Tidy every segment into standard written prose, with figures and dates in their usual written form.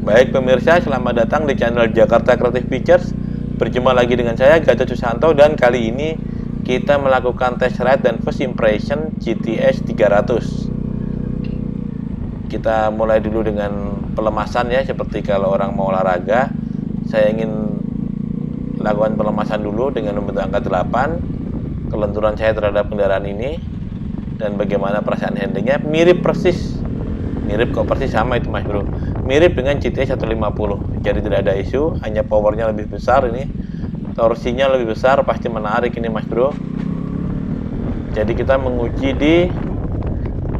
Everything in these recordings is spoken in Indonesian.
Baik pemirsa, selamat datang di channel Jakarta Creative Pictures. Berjumpa lagi dengan saya Gatot Susanto, dan kali ini kita melakukan test ride dan first impression GTS 300. Kita mulai dulu dengan pelemasan ya, seperti kalau orang mau olahraga. Saya ingin lakukan pelemasan dulu dengan membentuk angka 8. Kelenturan saya terhadap kendaraan ini dan bagaimana perasaan handlingnya, mirip persis. Mirip kok, persis sama itu mas bro, mirip dengan GTS 150. Jadi tidak ada isu, hanya powernya lebih besar, ini torsinya lebih besar, pasti menarik ini mas bro. Jadi kita menguji di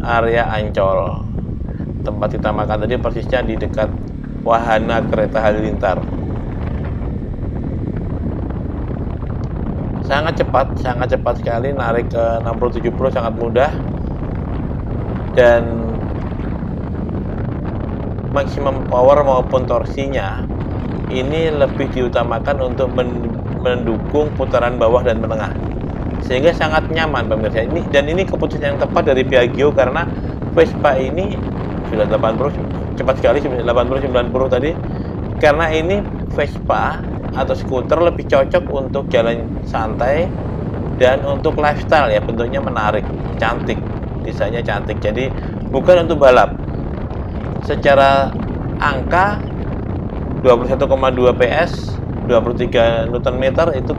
area Ancol. Tempat kita makan tadi persisnya di dekat wahana kereta halilintar. Sangat cepat sekali, narik ke 60-70 sangat mudah. Dan maksimum power maupun torsinya ini lebih diutamakan untuk mendukung putaran bawah dan menengah, sehingga sangat nyaman pemirsa ini. Dan ini keputusan yang tepat dari Piaggio, karena Vespa ini sudah 80, cepat sekali 80-90 tadi, karena ini Vespa atau skuter lebih cocok untuk jalan santai dan untuk lifestyle ya, bentuknya menarik, cantik, desainnya cantik, jadi bukan untuk balap. Secara angka 21,2 PS 23 Nm itu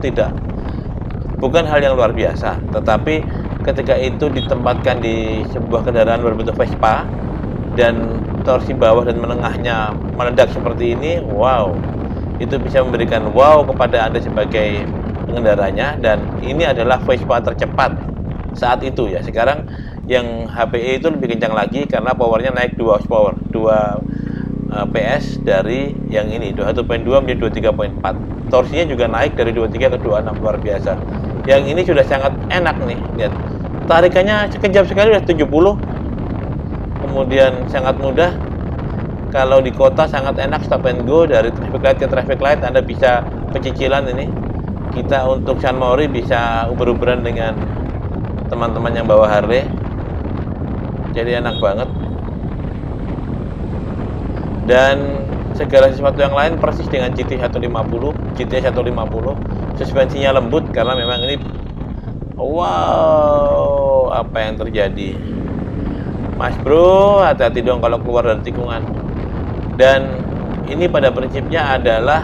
bukan hal yang luar biasa, tetapi ketika itu ditempatkan di sebuah kendaraan berbentuk Vespa dan torsi bawah dan menengahnya meledak seperti ini, wow, itu bisa memberikan wow kepada Anda sebagai pengendaranya. Dan ini adalah Vespa tercepat saat itu ya. Sekarang yang HPE itu lebih kencang lagi karena powernya naik 2 horsepower, 2 PS dari yang ini 21.2 menjadi 23.4. Torsinya juga naik dari 23 ke 26, luar biasa. Yang ini sudah sangat enak nih, lihat. Tarikannya sekejap sekali udah 70. Kemudian sangat mudah. Kalau di kota sangat enak, stop and go, dari traffic light ke traffic light Anda bisa pecicilan ini. Kita untuk San Mori bisa uber-uberan dengan teman-teman yang bawa Harley. Jadi enak banget. Dan segala sesuatu yang lain persis dengan GTS 150. Suspensinya lembut karena memang ini, wow, apa yang terjadi mas bro, hati-hati dong kalau keluar dari tikungan. Dan ini pada prinsipnya adalah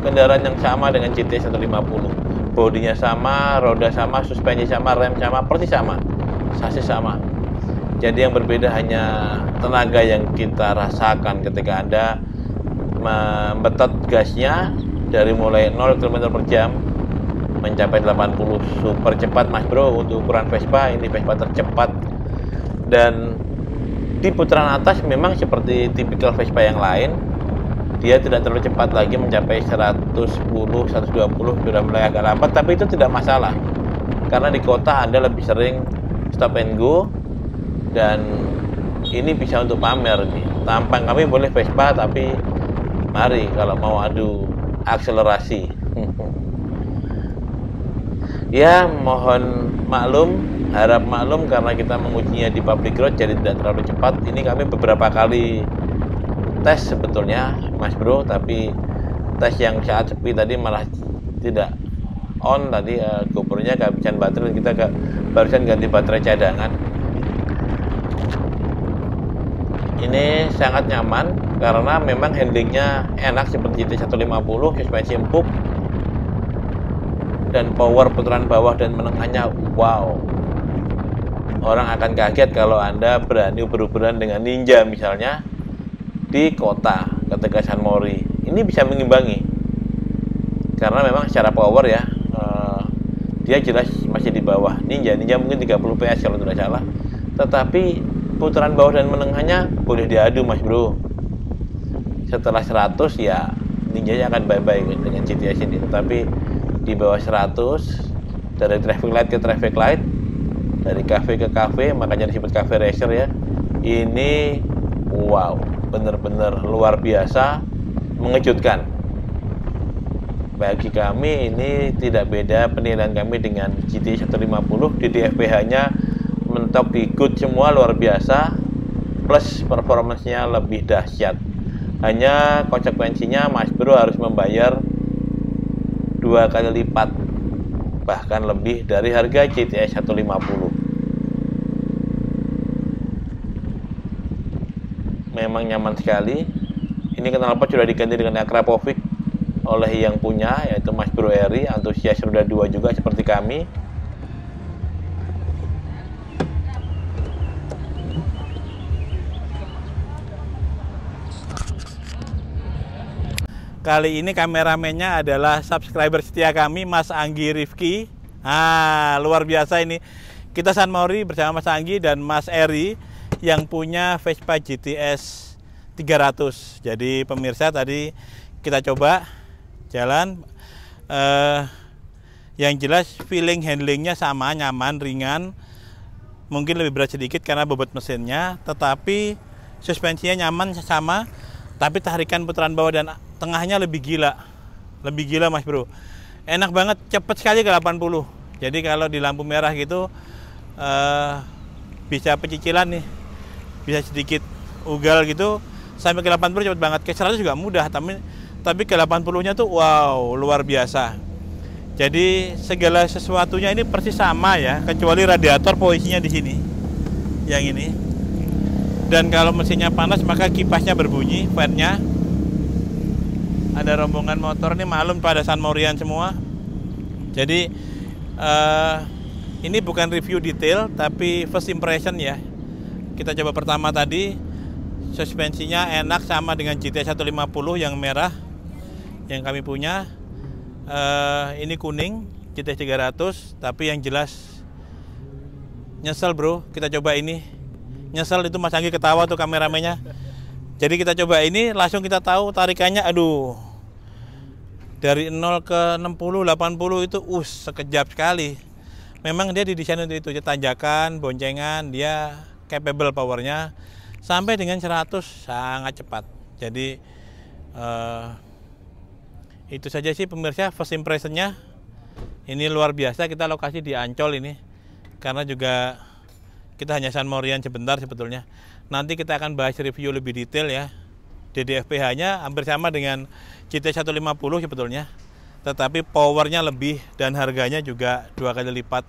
kendaraan yang sama dengan GTS 150. Bodinya sama, roda sama, suspensi sama, rem sama, persis sama, sasis sama. Jadi yang berbeda hanya tenaga yang kita rasakan ketika Anda membetot gasnya dari mulai 0 km per jam mencapai 80. Super cepat mas bro untuk ukuran Vespa, ini Vespa tercepat. Dan di putaran atas memang seperti tipikal Vespa yang lain, dia tidak terlalu cepat lagi, mencapai 110, 120 sudah mulai agak lambat, tapi itu tidak masalah karena di kota Anda lebih sering stop and go. Dan ini bisa untuk pamer nih, tampang kami boleh Vespa, tapi mari kalau mau adu akselerasi ya mohon maklum, harap maklum karena kita mengujinya di public road, jadi tidak terlalu cepat. Ini kami beberapa kali tes sebetulnya mas bro, tapi tes yang saat sepi tadi malah tidak on tadi, GoPro-nya kehabisan baterai, kita barusan ganti baterai cadangan. Ini sangat nyaman karena memang handlingnya enak seperti GTS 150, suspensi empuk, dan power putaran bawah dan menengahnya wow. Orang akan kaget kalau Anda berani beruberan dengan Ninja misalnya di kota ketika San Mori. Ini bisa mengimbangi karena memang secara power ya, dia jelas masih di bawah Ninja mungkin 30 PS kalau tidak salah, tetapi putaran bawah dan menengahnya boleh diadu mas bro. Setelah 100 ya Ninja akan bye-bye dengan GTS ini, tetapi di bawah 100 dari traffic light ke traffic light, dari cafe ke cafe, makanya disebut cafe racer ya. Ini wow, bener-bener luar biasa, mengejutkan. Bagi kami ini tidak beda penilaian kami dengan GTS 150. Di DFPH-nya mentok di good semua, luar biasa, plus performance-nya lebih dahsyat. Hanya konsekuensinya Mas Bro harus membayar 2 kali lipat, bahkan lebih dari harga GTX 150. Memang nyaman sekali. Ini knalpot sudah diganti dengan Akrapovic oleh yang punya, yaitu Mas Bro Eri, antusias roda 2 juga seperti kami. Kali ini kameramennya adalah subscriber setia kami, Mas Anggi Rifki. Luar biasa ini. Kita San Mauri bersama Mas Anggi dan Mas Eri yang punya Vespa GTS 300. Jadi pemirsa, tadi kita coba jalan. Yang jelas feeling handlingnya sama, nyaman, ringan. Mungkin lebih berat sedikit karena bobot mesinnya, tetapi suspensinya nyaman sama. Tapi tarikan putaran bawah dan tengahnya lebih gila Mas Bro. Enak banget, cepet sekali ke 80. Jadi kalau di lampu merah gitu bisa pecicilan nih, bisa sedikit ugal gitu, sampai ke 80 cepet banget. Ke 100 juga mudah, tapi ke 80 nya tuh wow, luar biasa. Jadi segala sesuatunya ini persis sama ya, kecuali radiator posisinya di sini yang ini. Dan kalau mesinnya panas maka kipasnya berbunyi, fan-nya. Ada rombongan motor nih, malum pada San Maurian semua. Jadi ini bukan review detail tapi first impression ya. Kita coba pertama tadi, suspensinya enak sama dengan GTX 150 yang merah yang kami punya. Ini kuning GTX 300, tapi yang jelas nyesel bro, kita coba ini. Nyesel itu Mas Anggi ketawa tuh kameramennya. Jadi kita coba ini, langsung kita tahu tarikannya, aduh. Dari 0 ke 60, 80 itu sekejap sekali. Memang dia didesain untuk itu, tanjakan, boncengan, dia capable powernya. Sampai dengan 100 sangat cepat. Jadi itu saja sih pemirsa first impressionnya. Ini luar biasa, kita lokasi di Ancol ini. Karena juga kita hanya San Maurian sebentar sebetulnya. Nanti kita akan bahas review lebih detail ya. DDFPH-nya hampir sama dengan GTX 150 sebetulnya. Tetapi powernya lebih dan harganya juga 2 kali lipat.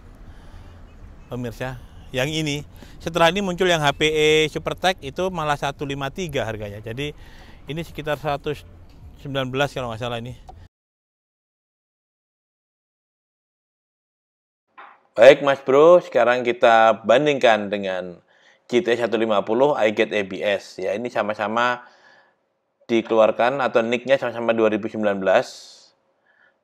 Pemirsa, yang ini. Setelah ini muncul yang HPE SuperTech itu malah 153 harganya. Jadi ini sekitar 119 kalau nggak salah ini. Baik Mas Bro, sekarang kita bandingkan dengan GTX 150 iGet ABS. Ya, ini sama-sama dikeluarkan atau nicknya sama-sama 2019.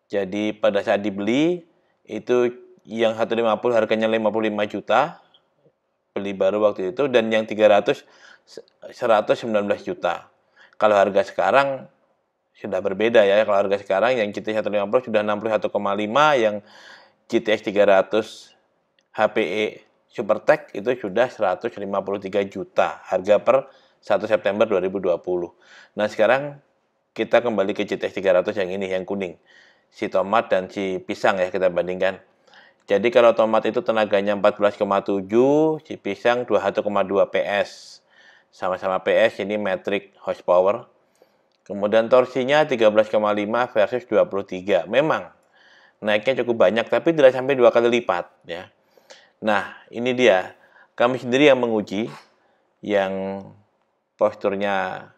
Jadi pada saat dibeli itu yang 150 harganya 55 juta. Beli baru waktu itu, dan yang 300 119 juta. Kalau harga sekarang sudah berbeda ya. Kalau harga sekarang yang GTX 150 sudah 61,5, yang GTX 300 HPE SuperTech itu sudah 153 juta harga per 1 September 2020. Nah sekarang kita kembali ke GTX 300 yang ini, yang kuning. Si tomat dan si pisang ya kita bandingkan. Jadi kalau tomat itu tenaganya 14,7, si pisang 21,2 PS. Sama-sama PS, ini metric horsepower. Kemudian torsinya 13,5 versus 23. Memang naiknya cukup banyak, tapi tidak sampai 2 kali lipat ya. Nah, ini dia. Kami sendiri yang menguji, yang posturnya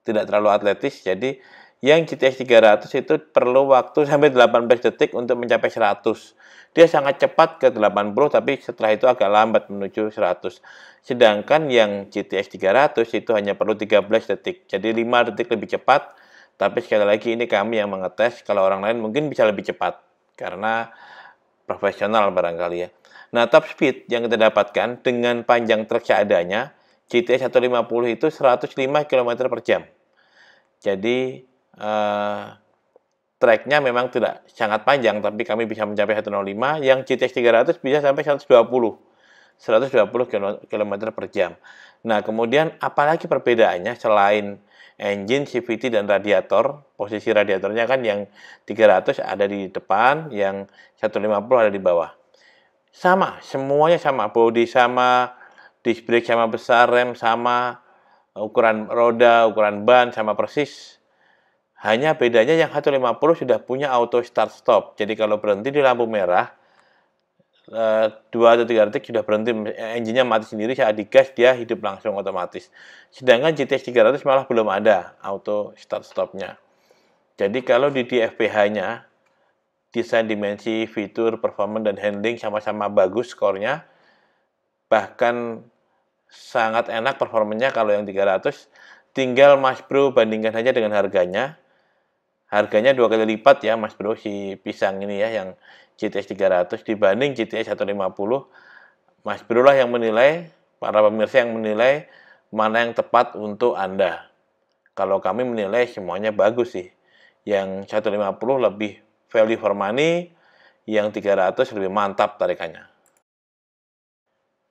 tidak terlalu atletis. Jadi, yang GTX 300 itu perlu waktu sampai 18 detik untuk mencapai 100. Dia sangat cepat ke 80, tapi setelah itu agak lambat menuju 100. Sedangkan yang GTX 300 itu hanya perlu 13 detik. Jadi 5 detik lebih cepat. Tapi sekali lagi ini kami yang mengetes, kalau orang lain mungkin bisa lebih cepat. Karena profesional barangkali ya. Nah, top speed yang kita dapatkan dengan panjang truk seadanya, GTX 150 itu 105 km per jam. Jadi, tracknya memang tidak sangat panjang, tapi kami bisa mencapai 105, yang GTX 300 bisa sampai 120 km per jam. Nah, kemudian apalagi perbedaannya selain engine, CVT, dan radiator. Posisi radiatornya kan yang 300 ada di depan, yang 150 ada di bawah. Sama, semuanya sama. Bodi sama, disc brake sama besar, rem sama, ukuran roda, ukuran ban sama persis. Hanya bedanya yang 150 sudah punya auto start stop. Jadi kalau berhenti di lampu merah, 2 atau 3 detik sudah berhenti, engine-nya mati sendiri, saat digas dia hidup langsung otomatis. Sedangkan GTX 300 malah belum ada auto start stop-nya. Jadi kalau di DFPH-nya, desain, dimensi, fitur, performance, dan handling sama-sama bagus skornya, bahkan sangat enak performanya kalau yang 300, tinggal Mas Bro bandingkan saja dengan harganya. Harganya 2 kali lipat ya Mas Bro, si pisang ini ya, yang GTX 300 dibanding GTX 150. Mas Bro lah yang menilai, para pemirsa yang menilai mana yang tepat untuk Anda. Kalau kami menilai semuanya bagus sih. Yang 150 lebih value for money, yang 300 lebih mantap tarikannya.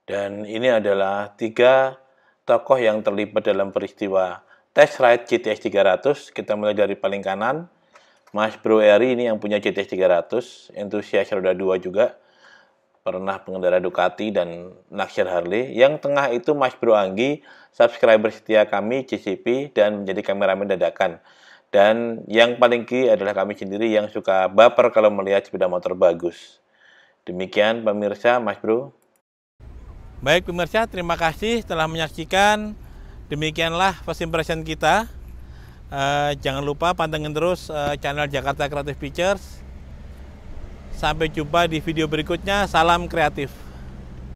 Dan ini adalah 3 tokoh yang terlibat dalam peristiwa test ride GTX 300. Kita mulai dari paling kanan, Mas Bro Eri ini yang punya GTX 300, entusias roda 2 juga, pernah pengendara Ducati dan naksir Harley. Yang tengah itu Mas Bro Anggi, subscriber setia kami JCP dan menjadi kameramen dadakan. Dan yang paling kiri adalah kami sendiri yang suka baper kalau melihat sepeda motor bagus. Demikian pemirsa, Mas Bro. Baik pemirsa, terima kasih telah menyaksikan. Demikianlah first impression kita. Jangan lupa pantengin terus channel Jakarta Creative Pictures. Sampai jumpa di video berikutnya. Salam kreatif.